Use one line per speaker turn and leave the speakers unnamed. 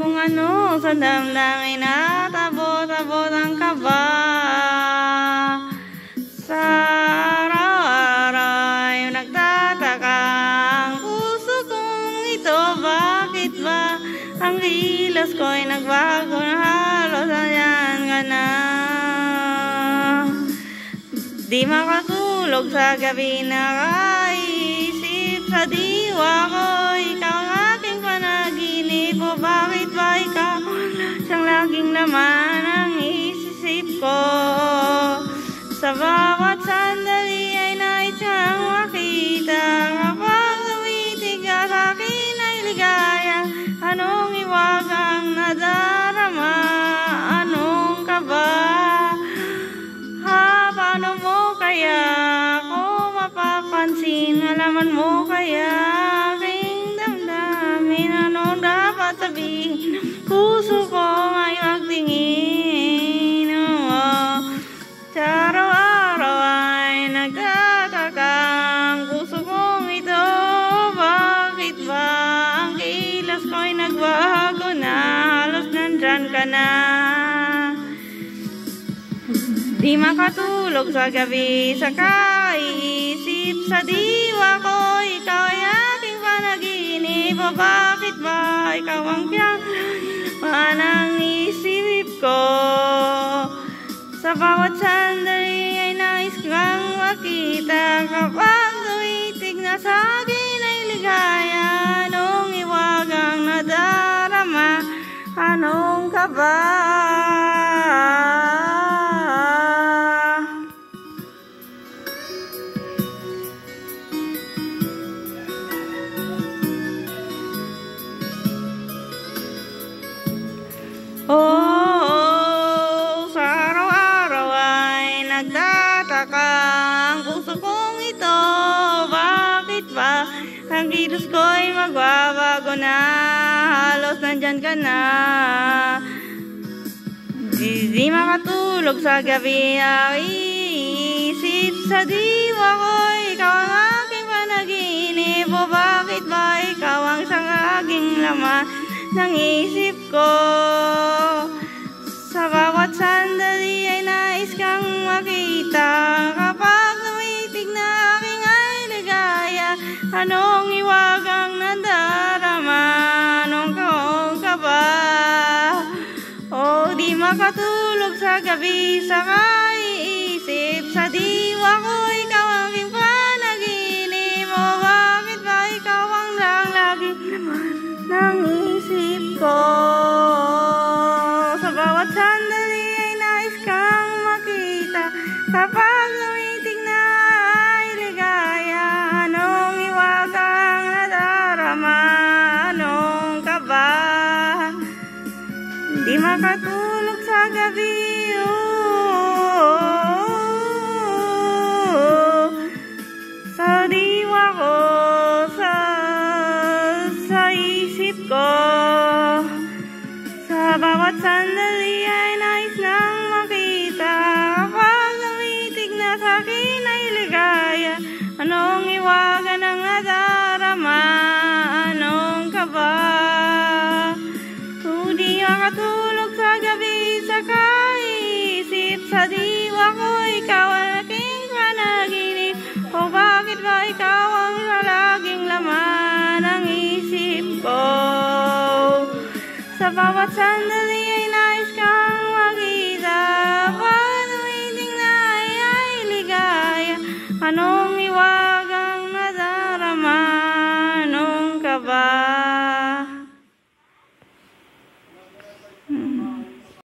kung ano sa damdamin at abot-abot ang kaba. Sa araw-araw ay nagtataka ang puso kong ito, bakit ba ang kilos ko'y nagbago na halos andyan ka na. Di makatulog sa gabi, nakaisip sa diwa ko, ikaw ang aking panaginip. O bakit ba ikaw siyang laging laman ang isip ko? Sa bawat sandali ay nais kang makita, kapag tumitig ka sa akin ay ligaya. Anong iwagang nadarama, anong kaba? Paano mo kaya ako mapapansin? Malaman mo kaya aking damdamin? Ano dapat sabihin? Puso ko ay magtingin. Sa araw-araw ay nagtataka ang puso kong ito, bakit ba ang kilos ko'y nagbago na halos nandyan ka na. Di makatulog sa gabi, sa kaiisip sa diwa ko, ikaw ay aking panaginip. O bakit ba ikaw ang pinalaman ang isip ko? Sa bawat sandali ay nais kang makita, kapag tumitig na sa akin ay ligaya. Anong iwagang nadarama, anong kaba? Sa araw-araw ay nagtataka ang puso kong ito, bakit ba ang kilos ko'y magbabago na halos nandyan ka na. Di makatulog sa gabi, isip sa diwa ko, ikaw ang aking panaginip. O bakit ba ikaw ang isang laging laman ng isip ko? Sa bawat sandali ay nais kang makita, kapag tumitig na aking ay ligaya. Anong iwagang nadarama, anong kaba? O di makatulog sa gabi, sa kaiisip sa diwa ko, ikaw ang aking panaginip. O bakit ba ikaw ang laging laman ng isip ko? Sa bawat sandali ay nais kang makita, kapag tumitig na ay ligaya. Anong iwagang nadarama, anong kaba? Di makatulog sa gabi, sa diwa ko, sa isip ko. Sa bawat sandali ay nais nang makita, kapag tumitig na sa akin ay ligaya. Anong iwagan ang nadarama, anong kaba? Di makatulog sa gabi, sa kaiisip sa diwa ko, ikaw ang aking panaginip. O bakit ba ikaw ang laging laman ng isip ko? Sa bawat sandali